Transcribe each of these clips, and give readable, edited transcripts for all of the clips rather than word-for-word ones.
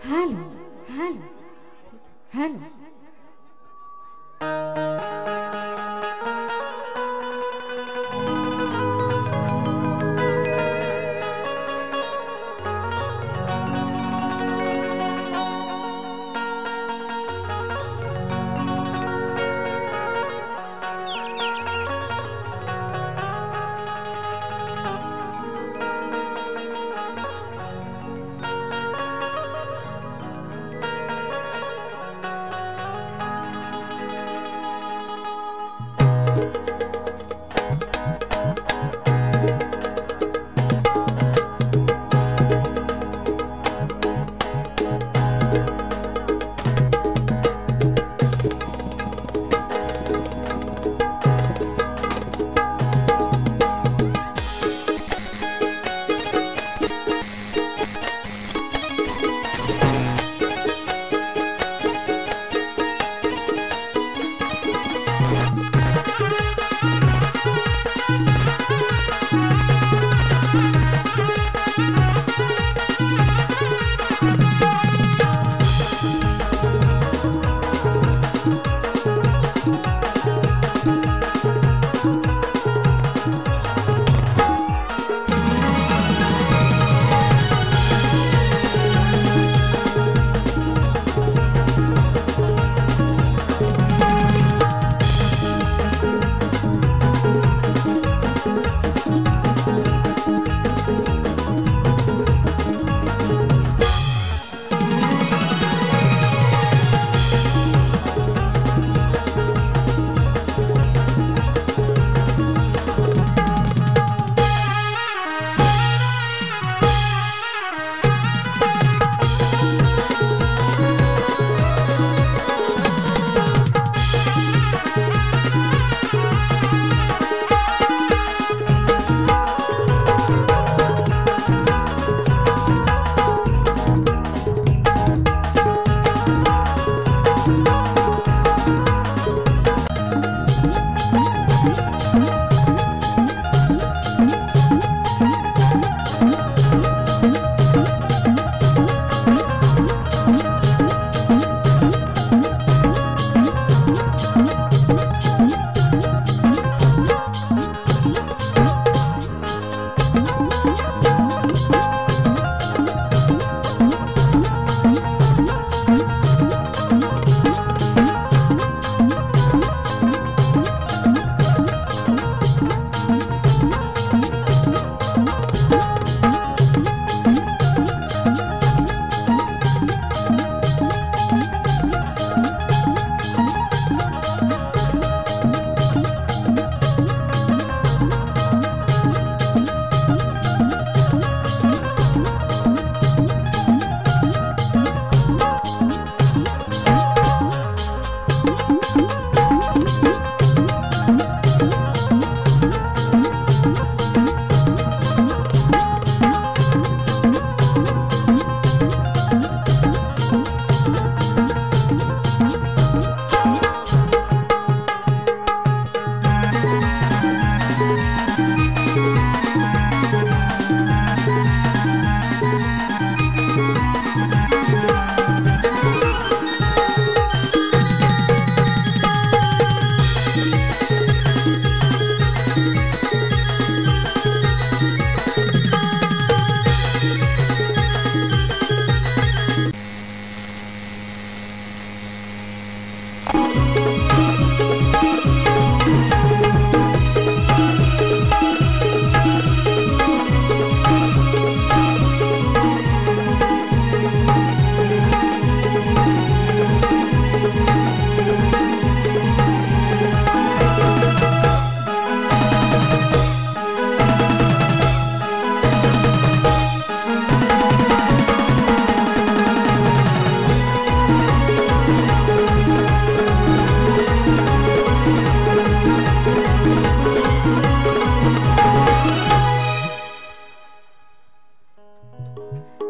Hello hello hello.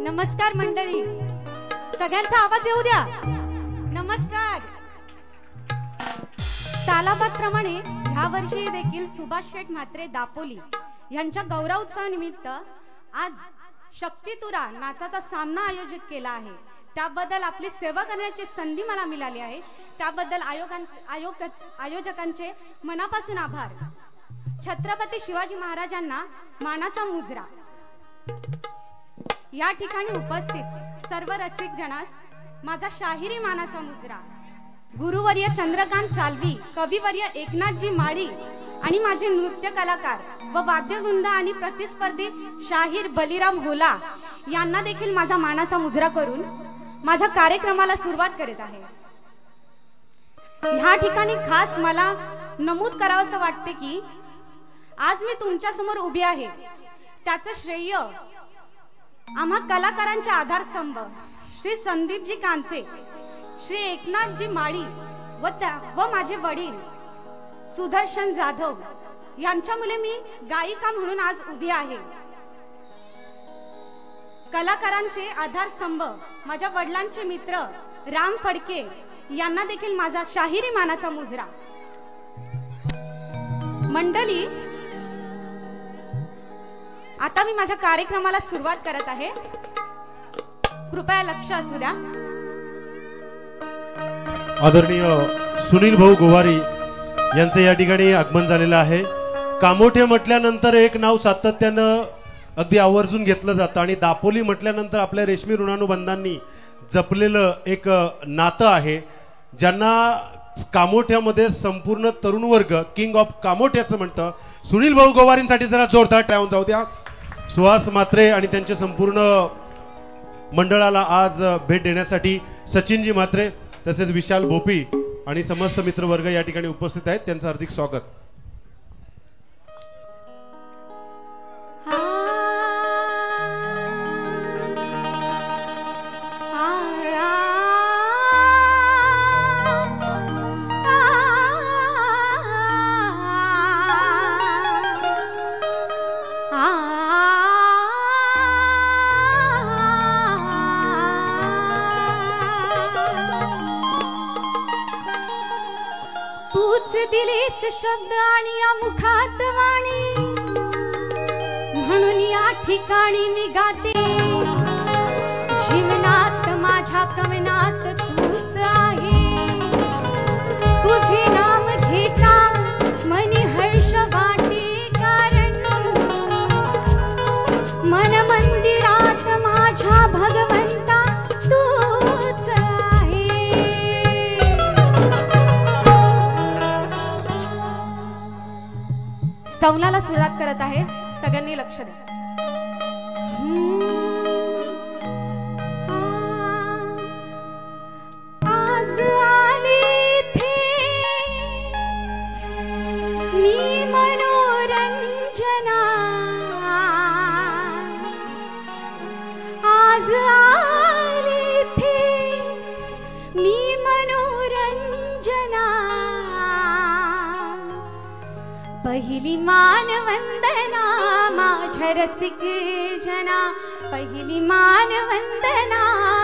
नमस्कार मंडळी, सगळ्यांचा आवाज येऊ द्या. नमस्कार. सालाबादप्रमाणे ह्या वर्षी देखील सुभाष शेठ म्हात्रे दापोली यांच्या गौरव उत्सवानिमित्त आज शक्तितुरा नाचाचा सामना आयोजित केला आहे. त्याबद्दल आपली सेवा करण्याची संधी मला मिळाली आहे, त्याबद्दल आयोजकांचे मनापासून आभार. छत्रपती शिवाजी महाराजांना मानाचा मुजरा. या ठिकाणी उपस्थित सर्व रसिक जनास माझा शाहिरी मानाचा मुजरा. गुरुवर्य चंद्रकांत सालवी, कविवर्य एकनाथजी माळी आणि माझे नृत्य कलाकार व वाद्यवृंद आणि प्रतिस्पर्धी शाहीर बलिराम होला यांना देखील माझा मानाचा मुजरा करून माझ्या कार्यक्रमाला सुरुवात करीत आहे. ह्या ठिकाणी खास मला नमूद करावंसं वाटते की आज मी तुमच्या समोर उभी आहे त्याचं श्रेय आम्हा कलाकारांचे आधारस्तंभ श्री संदीपजी कांचे, श्री एकनाथजी माळी व माझे वडील सुदर्शन जाधव यांच्यामुळे मी गायिका म्हणून आज उभी आहे. कलाकारांचे आधारस्तंभ माझ्या वडिलांचे मित्र राम फडके यांना देखील माझा शाहिरी मानाचा मुजरा. मंडळी, आता मी माझ्या कार्यक्रमाला सुरुवात करत आहे. कृपया लक्ष असू द्या. आदरणीय सुनील भाऊ गोवारी यांचं या ठिकाणी आगमन झालेलं आहे. कामोठे म्हटल्यानंतर एक नाव सातत्यानं अगदी आवर्जून घेतलं जातं आणि दापोली म्हटल्यानंतर आपल्या रेशमी ऋणानुबंधांनी जपलेलं एक नातं आहे. ज्यांना कामोठ्यामध्ये संपूर्ण तरुण वर्ग किंग ऑफ कामोठ्याचं म्हणतं. सुनील भाऊ गोवारींसाठी जरा जोरदार टाळून जाऊ द्या. सुहास म्हात्रे आणि त्यांच्या संपूर्ण मंडळाला आज भेट देण्यासाठी सचिनजी म्हात्रे तसेच विशाल भोपी आणि समस्त मित्रवर्ग या ठिकाणी उपस्थित आहेत. त्यांचं हार्दिक स्वागत. शब्द आणि या मुखात वाणी म्हणून या ठिकाणी मी गाते. जीवनात माझ्या कवनात तूच आहे. तुझे नाम घेता मनी हर्ष वाटे, कारण मन मंदिरात माझ्या भगवंता तूच आहे. स्तवनाला सुरुवात करत आहे. सगळ्यांनी लक्ष द्या. आज आले थे मी मनोरंजना, आज आले थे मी मनोरंजना. पहिली मानवंदना माझ्या रसिक जना, पहिली मानवंदना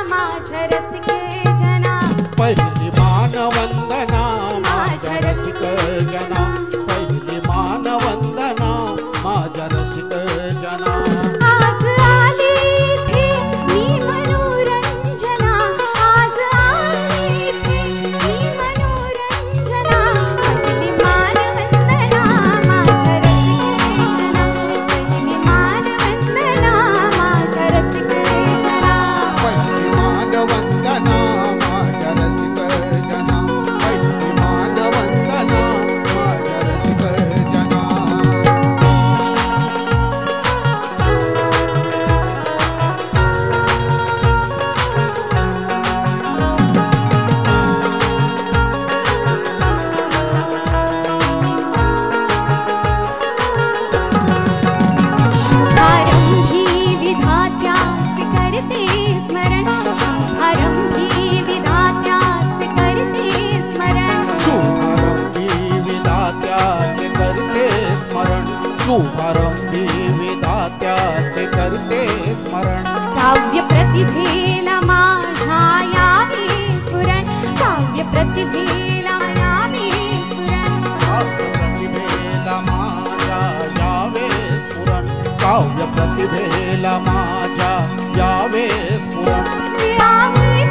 माझ्या रसिक जना, पहिली मानवंदना माझ्या रसिक जना, पहिली मानवंदना माझ्या रसिक जना. आज आली थे मी मनोरंजना, आज आली थे मी मनोरंजना. पहिली मानवंदना माझ्या रसिक जना, पहिली मानवंदना माझ्या रसिक जना, पहिली मानवंदना माझ्या रसिक जना, पहिली मानवंदना माझ्या रसिक जना. शुभारंभी विधात्यास करते स्मरण, शुभारंभी विधात्यास करते स्मरण. शुभारंभी विधात्याचे करते स्मरण, शुभारंभी विधात्याचे करते स्मरण. काव्य प्रतिभेला माझ्या यावे स्फुरण, काव्य प्रतिभेला यावे स्फुरण. काव्य प्रतिभेला माझ्या यावे स्फुरण, काव्य प्रतिभेला माझ्या यावे स्फुरण. यावे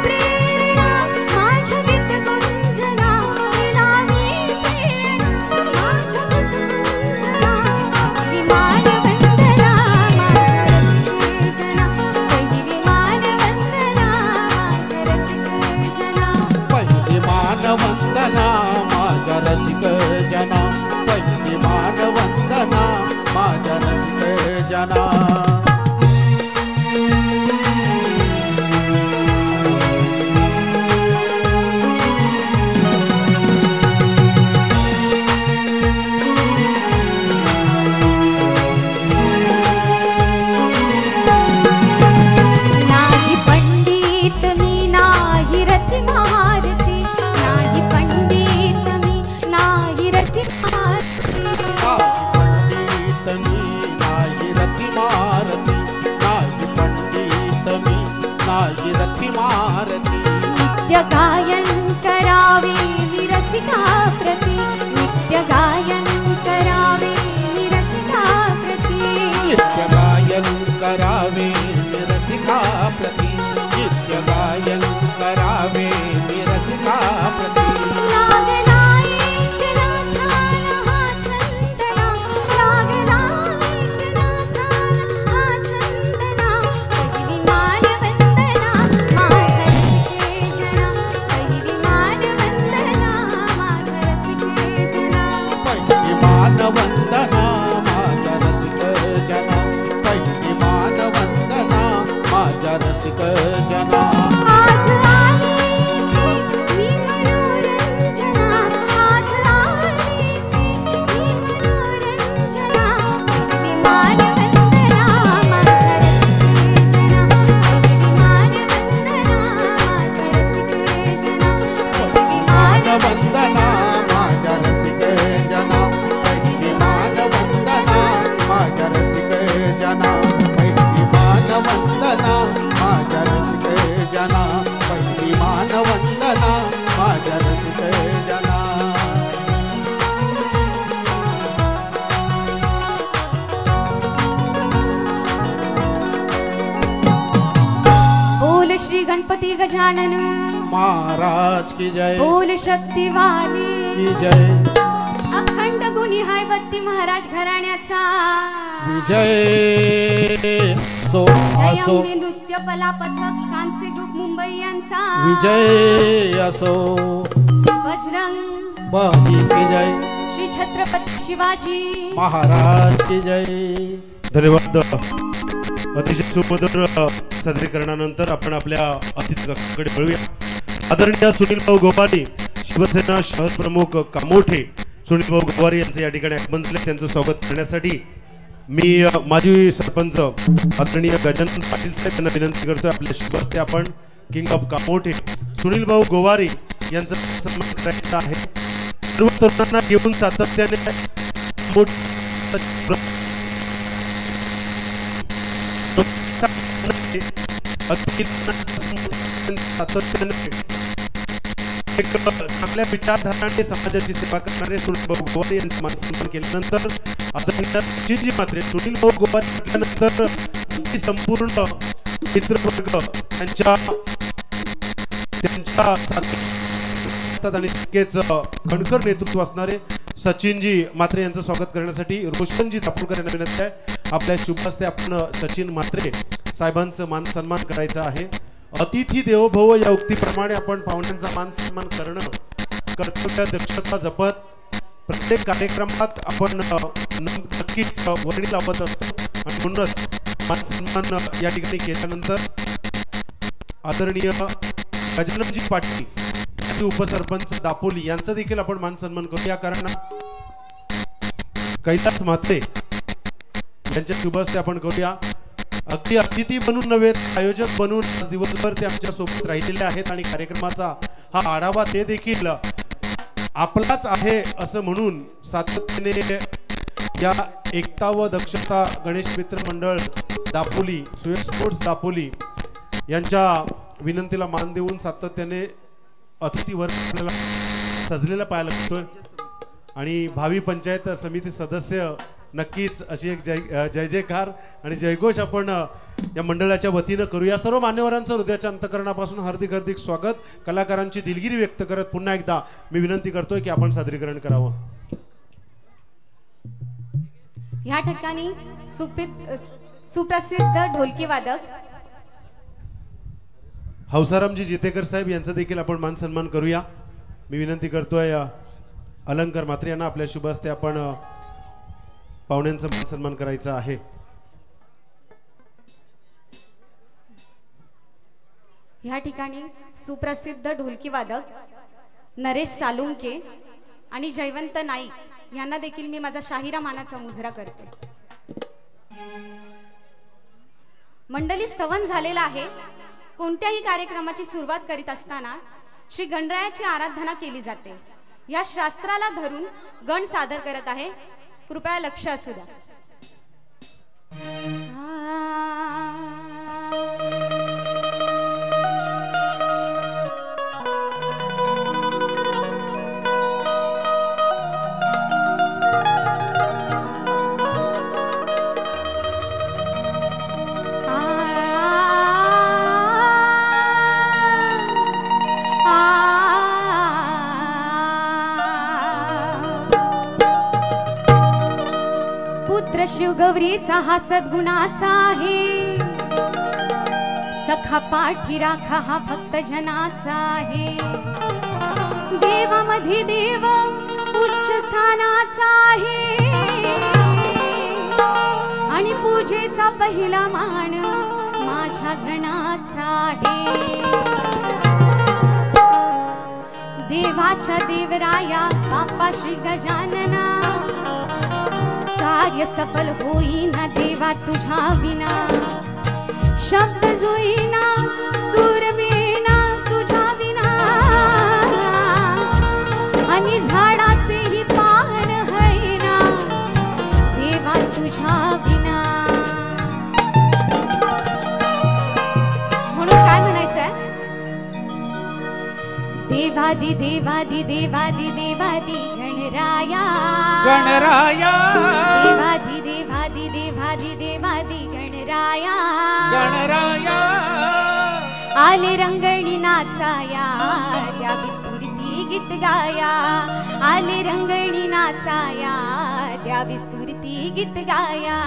माझी रथी मारती नित्य गायन करावे विरसिका प्रती नित्य गायन करावे विरसिका प्रती नित्य गायन करावे रसिका प्रती नित्य गायन करावे रसिका प्रती लागला एक नाथाला हा चंदना लागला एक नाथाला हा चंदना पहिली मानवंदना माझ्या रसिके जना पहिली मानवंदना माझ्या रसिके जना पहिली मानवंदना माझ्या रसिक जना पहिली मानवंदना माझ्या रसिक जना आज आली मी मनोरंजना आज आली मी मनोरंजना पहिली मानवंदना माझ्या रसिके जना पहिली मानवंदना माझ्या रसिके जना पहिली मानवंदना माझ्या रसिक जना पहिली मानवंदना माझ्या रसिक जना पहिली मानवंदना माझ्या रसिक जना पहिली मानवंदना माझ्या रसिक जना बोल श्री गणपती गजानन महाराज की जय बोल शक्तिवाली विजय अखंड गुणी हाय बत्ती महाराज घराण्याचा विजय सो जय असो अंबे नृत्य कला पथक कांस्य ग्रुप मुंबई यांचा विजय असो बजरंग बली की जय श्री छत्रपती शिवाजी महाराज की जय धन्यवाद. अतिशय सुमधुर सादरीकरणानंतर आपण आपल्या अतिथी कक्षाकडे वळूया. आदरणीय सुनील भाऊ गोवारी शिवसेना शहर प्रमुख कामोठे सुनील भाऊ गोवारी यांचे या ठिकाणी आगमन झाले. त्यांचं स्वागत करण्यासाठी मी माजी सरपंच आदरणीय गजानन पाटील साहेब यांना विनंती करतोय आपल्या शुभ हस्ते आपण किंग ऑफ कामोठे सुनील भाऊ गोवारी यांचा सन्मान करायचा आहे. सर्व तरुणांना घेऊन सातत्याने चांगल्या विचारधाराने समाजाची सेवा करणारे सुनील भाऊ गोवारी यांचा मान सन्मान केल्यानंतर आदरणीय सचिनजी मात्रे सुनील भाऊ गोवारी म्हटल्यानंतर संपूर्ण मित्रवर्ग त्यांच्या आणि तितकेच कणकर नेतृत्व असणारे सचिनजी मात्रे यांचं स्वागत करण्यासाठी रोशनजी दापोलकर यांना विनंती आहे. आपल्या शुभ हस्ते आपण सचिन मात्रे साहेबांचं मान सन्मान करायचं आहे. अतिथी देवो भव या उक्तीप्रमाणे आपण पाहुण्यांचा मान सन्मान करणं कर्तव्य दक्षता जपत प्रत्येक कार्यक्रमात आपण नक्कीच वर्णी लावत असतो आणि म्हणूनच मान सन्मान या ठिकाणी केल्यानंतर आदरणीय गजाननजी पाटील उपसरपंच दापोली यांचा देखील आपण मान सन्मान करूया. कारण कैलास म्हात्रे यांच्या शुभ हस्ते आपण करूया. अगदी अतिथी बनून नव्हे आयोजक बनून दिवसभर ते आमच्या सोबत राहिलेले आहेत आणि कार्यक्रमाचा हा आढावा ते देखील आपलाच आहे असं म्हणून सातत्याने या एकता व दक्षता गणेश मित्र मंडळ दापोली सुयश स्पोर्ट्स दापोली यांच्या विनंतीला मान देऊन सातत्याने अतिथी वर्ग आपल्याला सजलेला पाहायला मिळतोय आणि भावी पंचायत समिती सदस्य नक्कीच अशी एक जय जयकार आणि जयघोष आपण या मंडळाच्या वतीनं करूया. सर्व मान्यवरांचं हृदयाच्या अंतकरणापासून हार्दिक हार्दिक स्वागत. कलाकारांची दिलगिरी व्यक्त करत पुन्हा एकदा मी विनंती करतोय की आपण सादरीकरण करावं. या ठिकाणी सुप्रसिद्ध ढोलकी वादक हौसारामजी जितेकर साहेब यांचा देखील आपण मान सन्मान करूया. मी विनंती करतोय अलंकार मात्रे यांना आपल्या शुभ हस्ते आपण पाहुण्यांचा मान सन्मान करायचा आहे. या ठिकाणी सुप्रसिद्ध ढोलकी वादक नरेश सालुंके आणि जयवंत नाईक यांना देखील मी माझा शाहिरा मानाचा मुजरा करते. मंडळी स्तवन झालेला आहे. कोणत्याही कार्यक्रमाची सुरुवात करीत असताना श्री गणरायाची आराधना केली जाते. या शास्त्राला धरून गण सादर करत आहे. कृपया लक्ष असू द्या. गौरीचा हा सद्गुणाचा आहे, सखा पाठी राखा हा भक्त जनाचा आहे. देवामध्ये देव उच्च स्थानाचा आहे आणि पूजेचा पहिला मान माझ्या गणाचा आहे. देवाच्या देवराया बाप्पा श्री गजानना, कार्य सफल होईना देवा तुझ्या विना. शब्द जोईना सूर मिळेना तुझ्या विना, आणि झाडाचेही पान हईना देवा तुझ्या विना. म्हणून काय म्हणायचंय? देवादी देवादी देवादी देवादी गणराया, गणराया देवादी देवादी देवादी देवादी गणराया, गणराया आले रंगणी नाचाया द्यावी स्फूर्ती गीत गाया. आले रंगणी नाचाया द्यावी स्फूर्ती गीत गाया.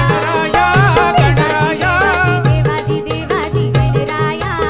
गणराया गणराया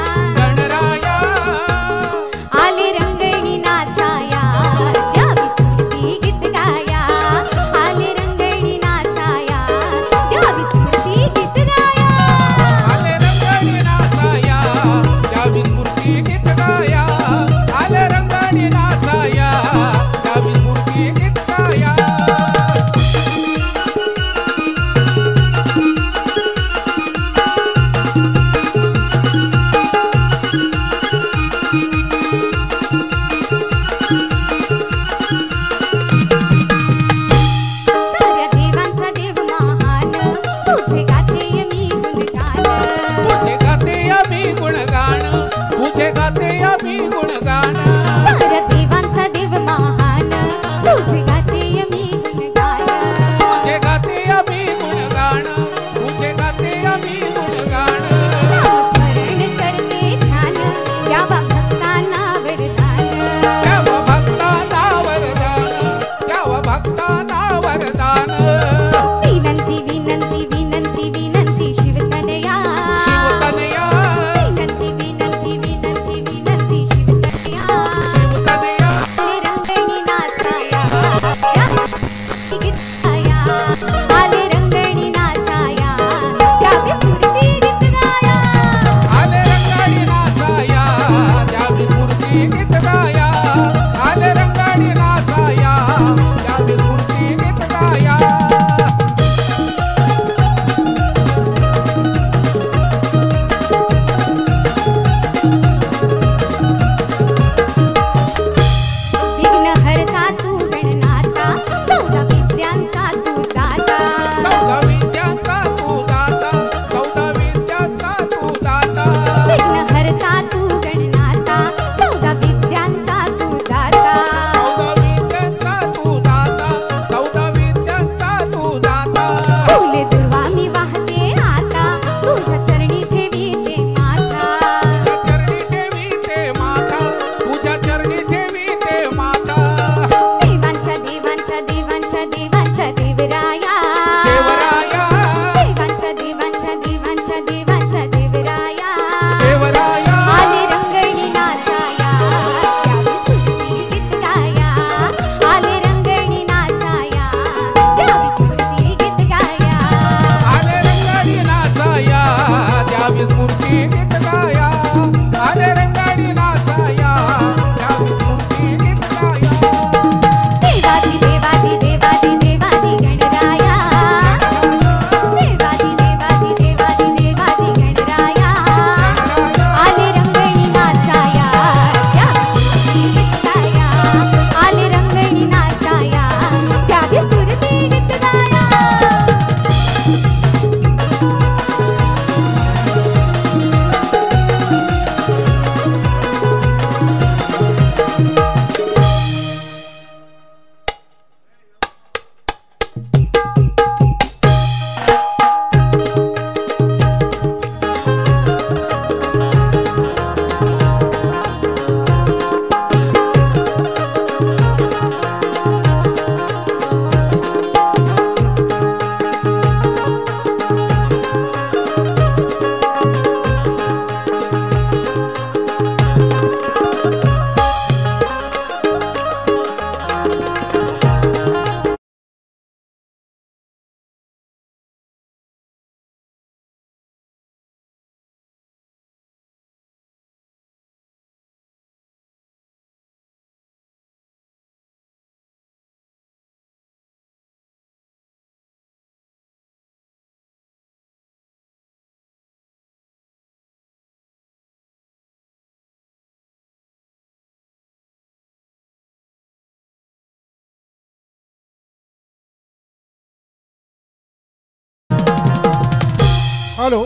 हॅलो,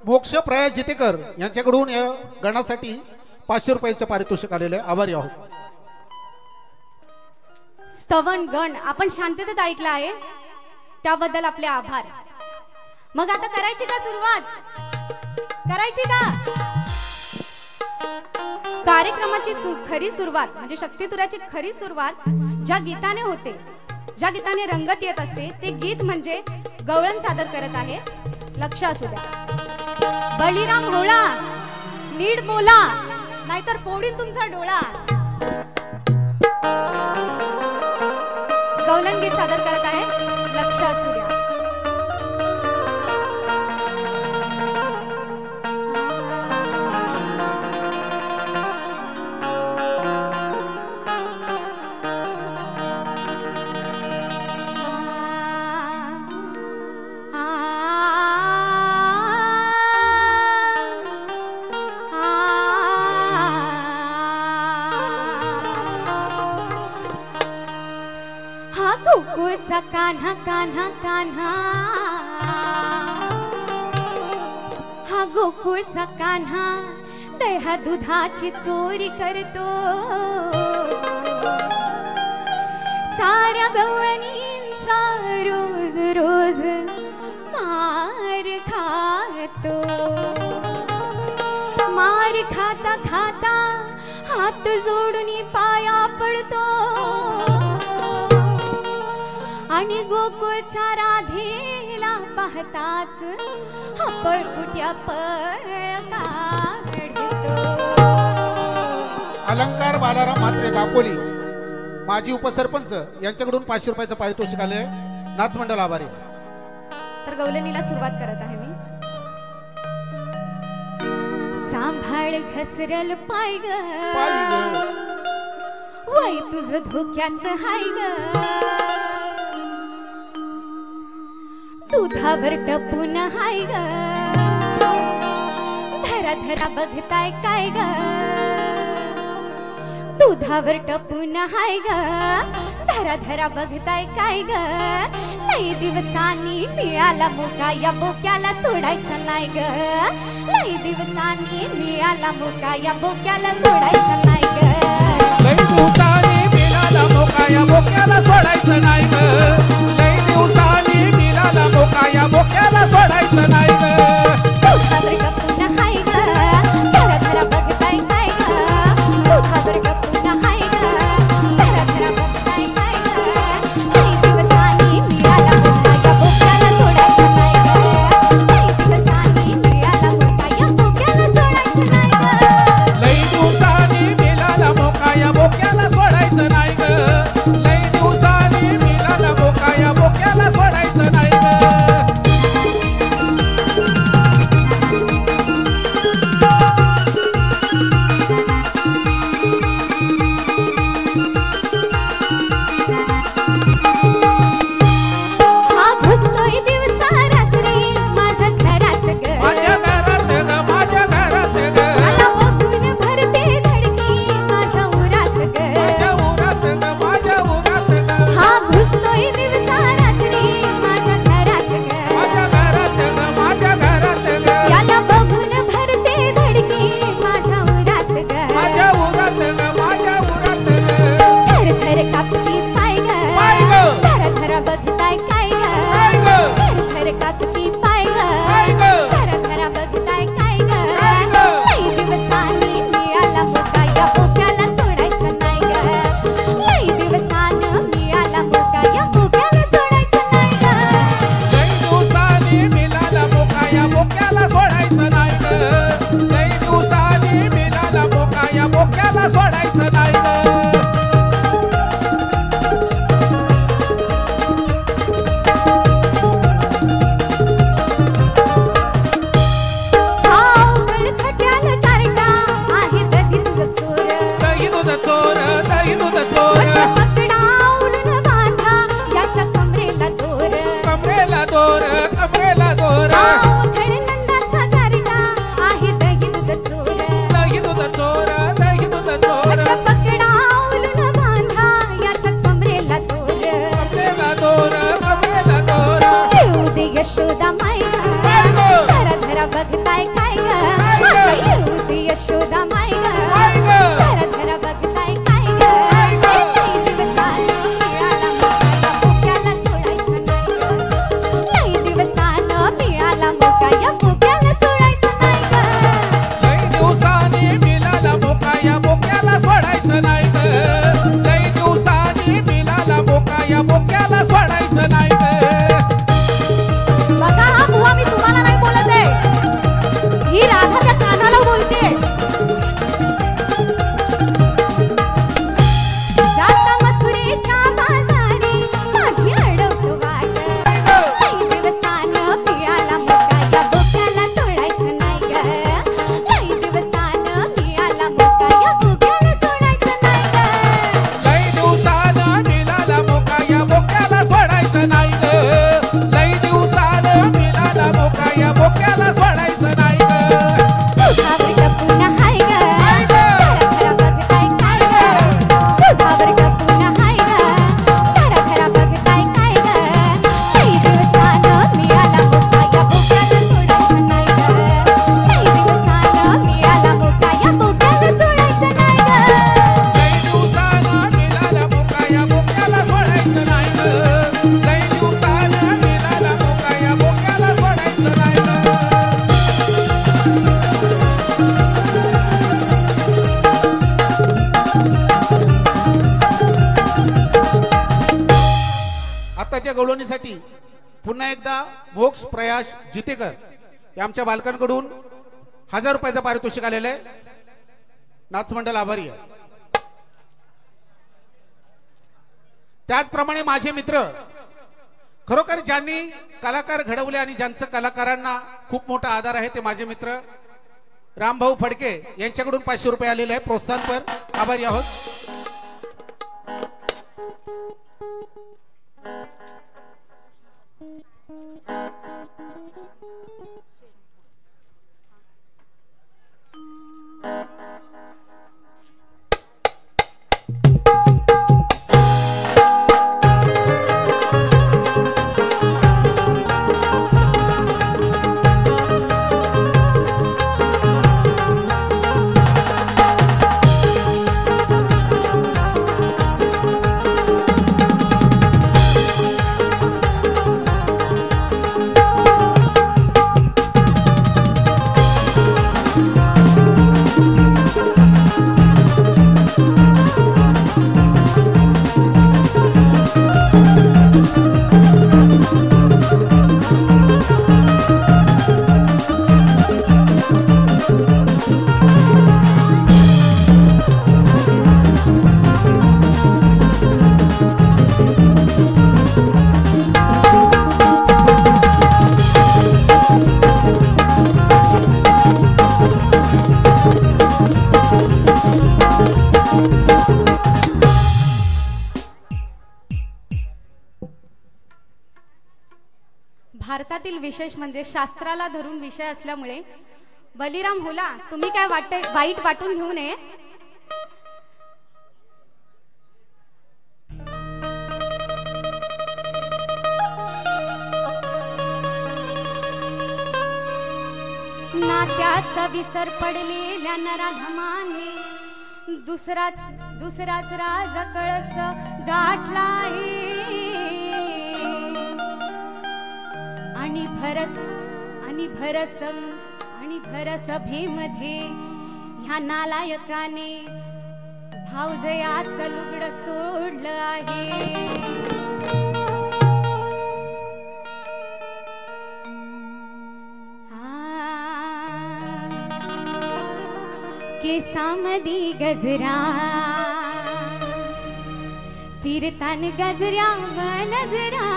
मोक्ष प्रयास जितेकर यांच्याकडून या गणासाठी 500 रुपयाचे पारितोषिक आलेले आहे. आभारी आहोत. स्तवन गण आपण शांततेत ऐकला आहे त्याबद्दल आपले आभार. मग आता करायची का सुरुवात? करायची का? कार्यक्रमाची खरी सुरुवात म्हणजे शक्तितुराची खरी सुरुवात ज्या गीताने होते, ज्या गीताने रंगत येत असते ते गीत म्हणजे गवळण सादर करत आहे. लक्ष असू द्या. बळीराम होळा नीड बोला नाहीतर फोडीन तुमचा डोळा. गवलन गीत सादर करत आहे. लक्ष असू द्या. गोकुळचा कान्हा कान्हा कान्हा, हा गोकुळचा कान्हा दह्या दुधाची चोरी करतो. साऱ्या गवळणींचा रोज रोज मार खातो. मार खाता खाता हात जोडून पाया पडतो आणि गोकुळच्या राधेला पाहताच पळकुट्या पळ काढतो. अलंकार बालाराम म्हात्रे दापोली माजी उपसरपंच यांच्याकडून 500 रुपयाचं पारितोषिक आले आहे. नाच मंडळ आभारी. तर गवलनीला सुरुवात करत आहे मी. सांभाळ घसरल पाय ग, वय तुझं धोक्याचं हाय ग. दुधावर टपून हाय ग, धरा धरा बघताय काय ग. दुधावर टपून हाय ग, धरा धरा बघताय काय ग. लई दिवसांनी मिळाला मोका या बोक्याला सोडायचं नाही ग. लई दिवसांनी मिळाला मोका या बोक्याला सोडायचं नाही ग. लई दिवसांनी मिळाला मोका या बोक्याला सोडायचं नाही ग. लई दिवसांनी मिळाला मोका या बोक्याला सोडायचं नाही ग. दुधावर टपून हाय ग, धरा धरा बघताय काय ग. दुधावर टपून हाय ग, धरा धरा बघताय काय ग. लई दिवसांनी मिळाला मोका या बोक्याला सोडायचं नाही ग. लई दिवसांनी मिळाला मोका या बोक्याला सोडायचं नाही ग. लई दिवसांनी मिळाला मोका या बोक्याला सोडायचं नाही ग. लई दिवसांनी गवळणीसाठी पुन्हा एकदा मोक्ष प्रयास जितेकर या आमच्या बालकांकडून 1000 रुपयाचं पारितोषिक आलेलं आहे. नाच मंडळ आभारी आहे. त्याचप्रमाणे माझे मित्र खरोखर ज्यांनी कलाकार घडवले आणि ज्यांचं कलाकारांना खूप मोठा आधार आहे ते माझे मित्र रामभाऊ फडके यांच्याकडून 500 रुपये आलेले आहे प्रोत्साहनपर. आभारी आहोत. भारतातील विशेष म्हणजे शास्त्राला धरून विषय असल्यामुळे बलिराम होला तुम्ही काय वाईट वाटून घेऊ नये. नात्याचा विसर पडलेल्या नराधमाने दुसराच राज कळस गाठला आहे आणि भरस भेमध्ये ह्या नालायकाने भावजयाचं लुगडं सोडलं आहे. केसामदी गजरा फिरतान गजऱ्या नजरा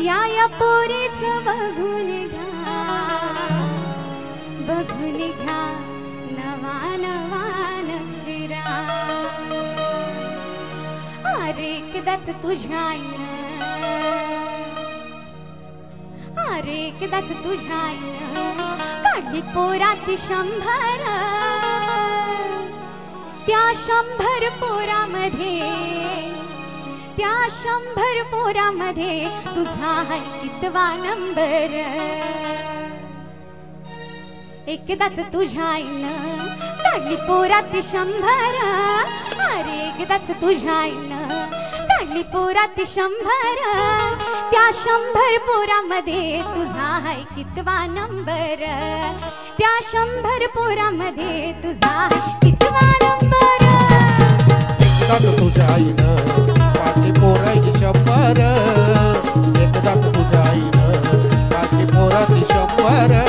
या पोरीच बघून घ्या नवान फिरा. अरे एकदाच तुझ्या काढली पोराती 100 त्या 100 पोरामध्ये तुझा आहे कितवा नंबर. एकदाच तुझ्या आईनं काढली पोराती 100. अरे एकदाच तुझ्या आईनं काढली पोराती 100 त्या 100 पोरामध्ये तुझा आहे कितवा नंबर. त्या 100 पोरामध्ये तुझा आहे कितवा नंबर. एकदाच तुझ्या आईनं काढली पोराती 100. एकदाच तुझ्या आईनं काढली पोराती 100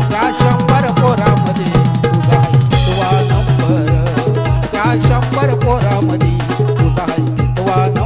त्या 100 पोरामध्ये तुझा आहे कितवा नंबर. त्या 100 पोरामध्ये तुझा आहे कितवा नंबर.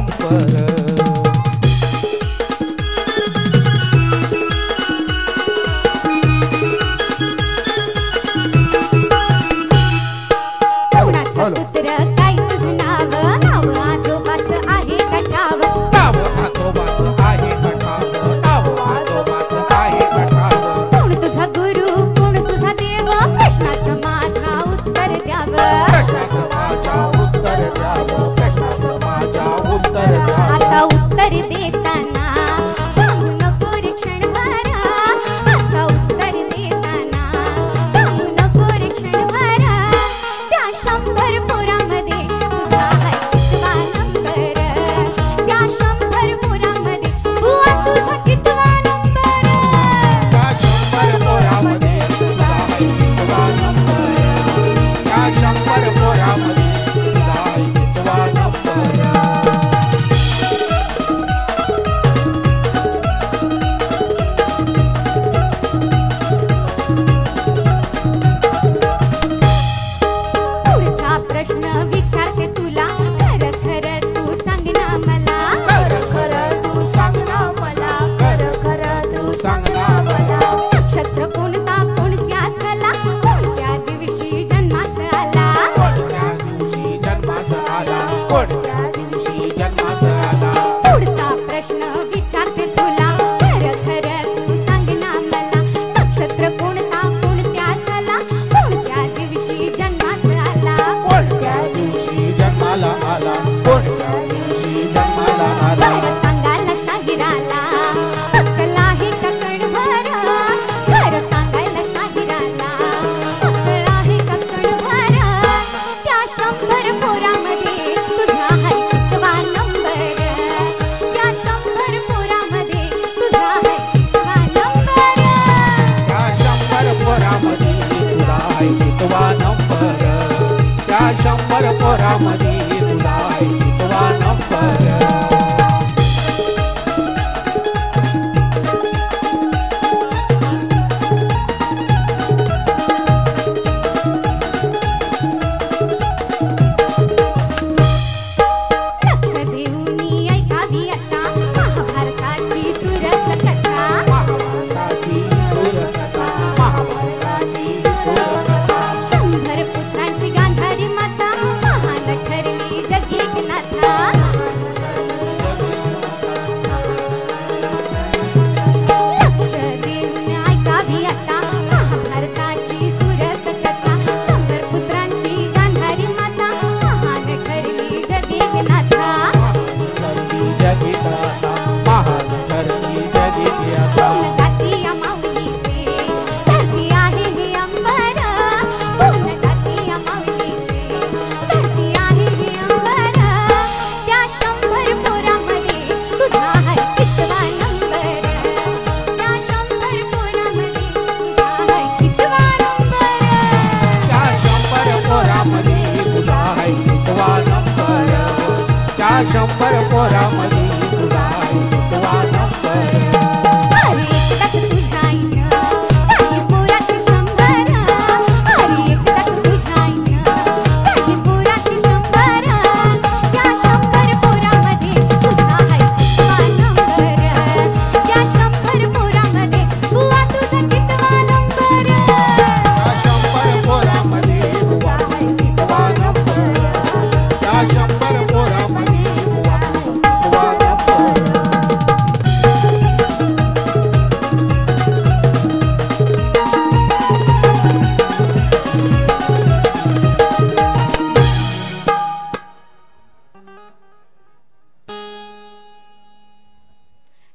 त्या 100 पोरामध्ये तुझा आहे कितवा नंबर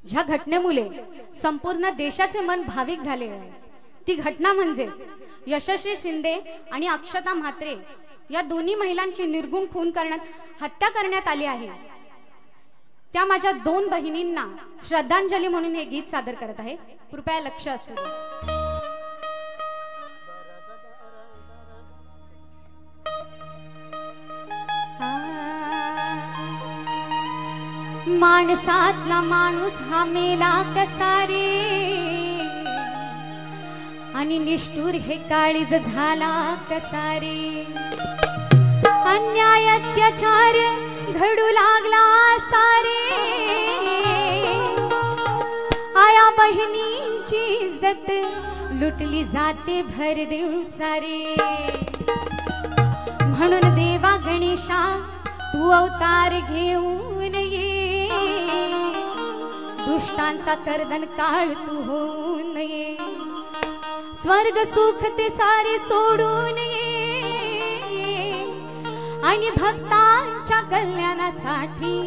ह्या घटनेमुळे संपूर्ण देशाचे मन भाविक झाले आहे। ती घटना म्हणजे यशस्वी शिंदे आणि अक्षता म्हात्रे या दोन्ही महिलांची निर्गुण खून करण्यात हत्या करण्यात आली आहे। त्या माझ्या 2 बहिणींना श्रद्धांजली म्हणून हे गीत सादर करत आहे, कृपया लक्ष असू द्या। माणसातला माणूस हा मेला कसा रे, आणि निष्ठुर हे काळीज झाला कसा रे। अन्याय अत्याचार घडू लागला सारे, आया बहिणींची इज्जत लुटली जाते भर दिवसारे। म्हणून देवा गणेशा तू अवतार घेऊन ये, दुष्टांचा कर्दन काळ तू होऊन ये। स्वर्ग सुख ते सारे सोडून ये, आणि भक्तांच्या कल्याणासाठी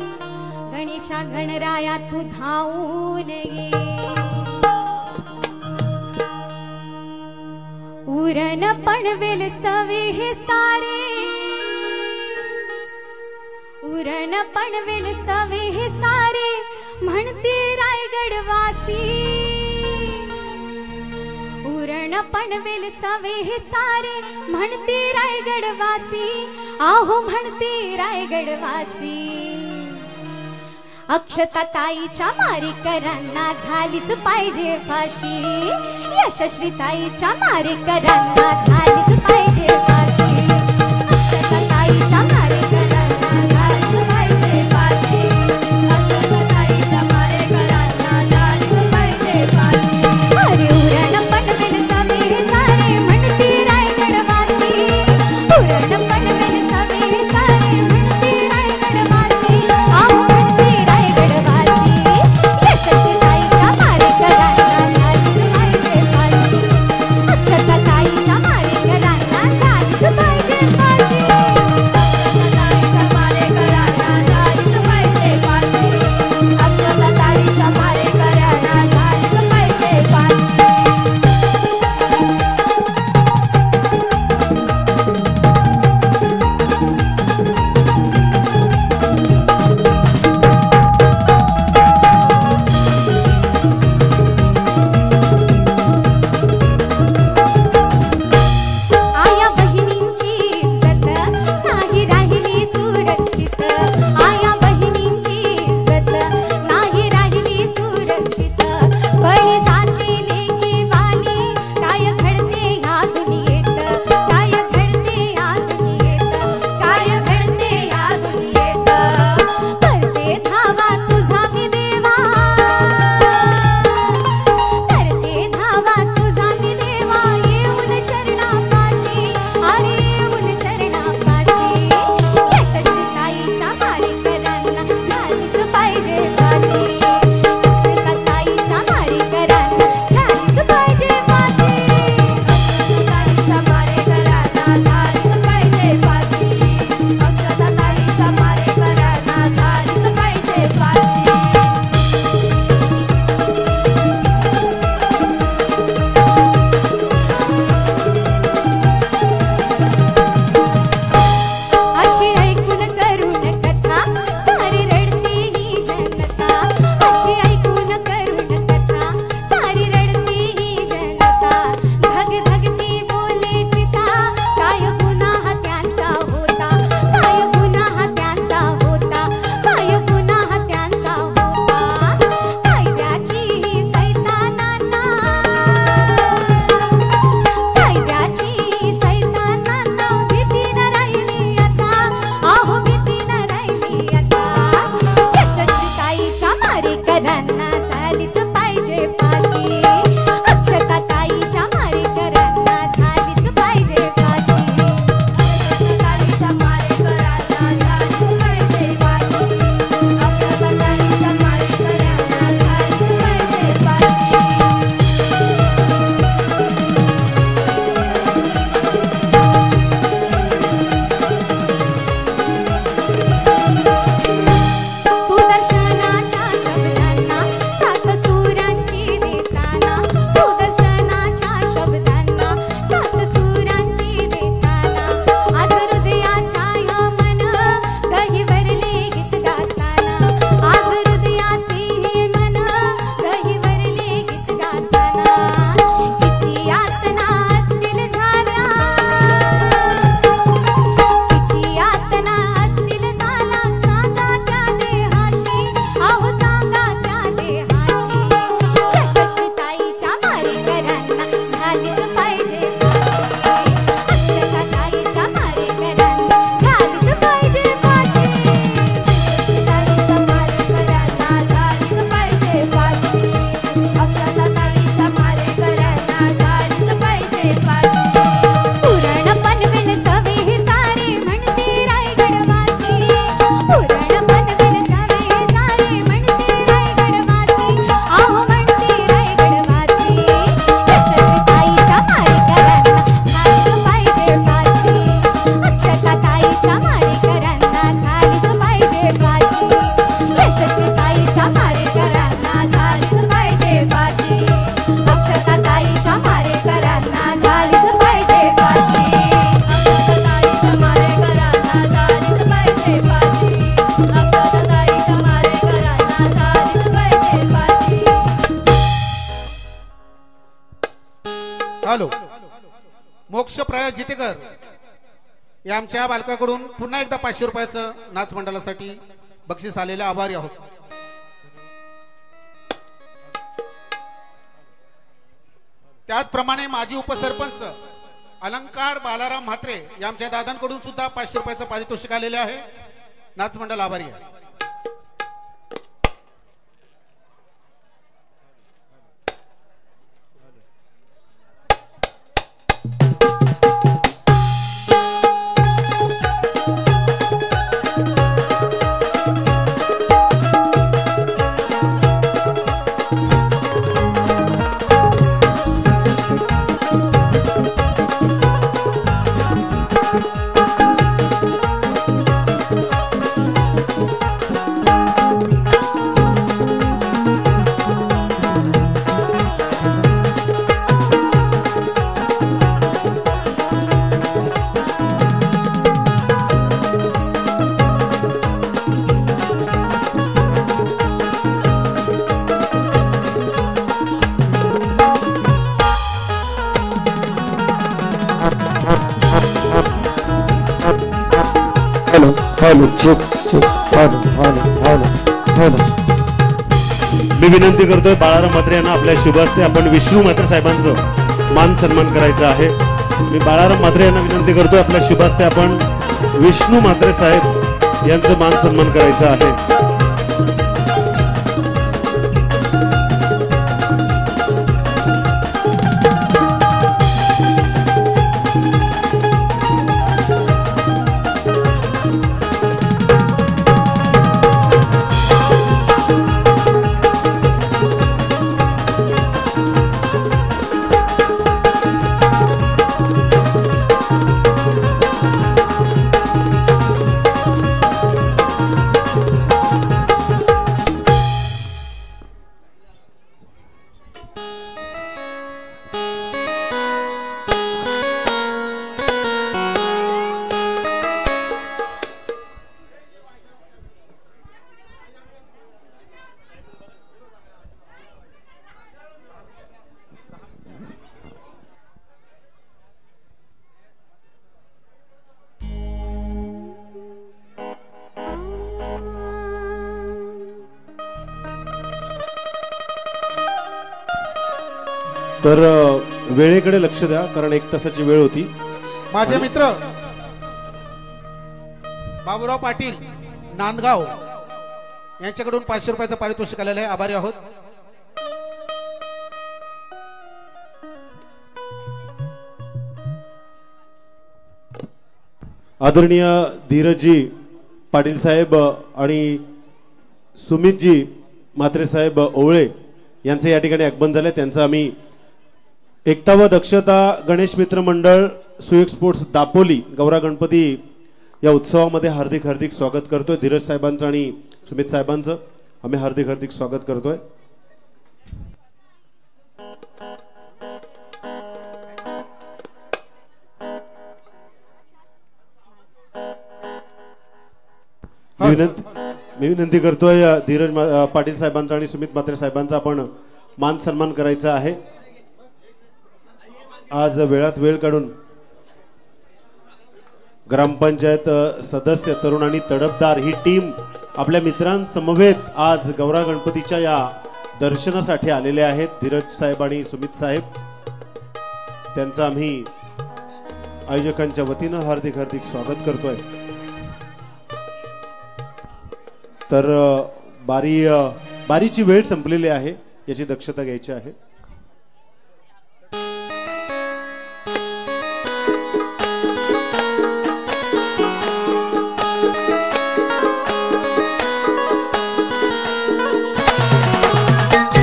गणेशा गणराया तू धावून ये। उरण पणवेल सवे हे सारे, उरण पणवेल सवे हे सारे म्हणते रायगडवासी। उरण पणवेल सवे हे सारे म्हणते रायगडवासी, आहो म्हणते रायगडवासी। अक्षता ताईच्या मारेकरांना झालीच पाहिजे फाशी, यशस्वी ताईच्या मारेकरांना झालीच पाहिजे फाशी। अक्षता ताईच्या मारेकरांना झालीच पाहिजे फाशी, अक्षता ताईच्या मारेकरांना झालीच पाहिजे फाशी। अरे उरण पणवेल सवे हे सारे म्हणते रायगडवासी, उरण पणवेल सवे हे सारे म्हणते रायगडवासी, आहो म्हणते रायगडवासी। यशस्वी ताईच्या मारेकरांना झालीच पाहिजे फाशी, अक्षता ताईच्या मारेकरांना झालीच सुप्राया जितेकर या आमच्या बालकाकडून पुन्हा एकदा 500 रुपयाचं नाच मंडळासाठी बक्षीस आलेले आभारी आहोत. त्याचप्रमाणे माजी उपसरपंच अलंकार बालाराम म्हात्रे या आमच्या दादांकडून सुद्धा 500 रुपयाचं पारितोषिक आलेले आहे. नाच मंडळ आभारी आहे. मी विनंती करतोय बाळाराम म्हात्रे यांना आपल्या शुभ हस्ते आपण विष्णू म्हात्रे साहेबांचं मान सन्मान करायचा आहे. मी बाळाराम म्हात्रे यांना विनंती करतोय आपल्या शुभ हस्ते आपण विष्णू म्हात्रे साहेब यांचं मान सन्मान करायचा आहे. तर वेळेकडे लक्ष द्या कारण 1 तासाची वेळ होती. माझे मित्र बाबूराव पाटील नांदगाव यांच्याकडून 500 रुपयाचं पारितोषिक आलेलं आहे. आभारी आहोत. आदरणीय धीरजजी पाटील साहेब आणि सुमितजी म्हात्रे साहेब ओवळे यांचे या ठिकाणी आगमन झाले. त्यांचं आम्ही एकता व दक्षता गणेश मित्र मंडळ सुयोग स्पोर्ट्स दापोली गौरा गणपती या उत्सवामध्ये हार्दिक हार्दिक स्वागत करतोय. धीरज साहेबांचं आणि सुमित साहेबांचं आम्ही हार्दिक हार्दिक स्वागत करतोय. मी विनंती करतोय धीरज पाटील साहेबांचा आणि सुमित म्हात्रे साहेबांचा आपण मान सन्मान करायचा आहे. आज वेळात वेळ काढून ग्रामपंचायत सदस्य तरुण आणि तडफदार ही टीम आपल्या मित्रांसमवेत आज गौरा गणपतीच्या या दर्शनासाठी आलेले आहेत. धीरज साहेब आणि सुमित साहेब त्यांचं आम्ही आयोजकांच्या वतीनं हार्दिक हार्दिक स्वागत करतोय. तर बारीची वेळ संपलेली आहे याची दक्षता घ्यायची आहे.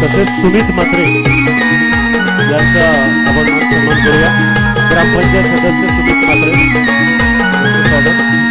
तसेच सुमित म्हात्रे यांचा आपण सन्मान करूया. ग्रामपंचायत सदस्य सुमित म्हात्रे स्वागत.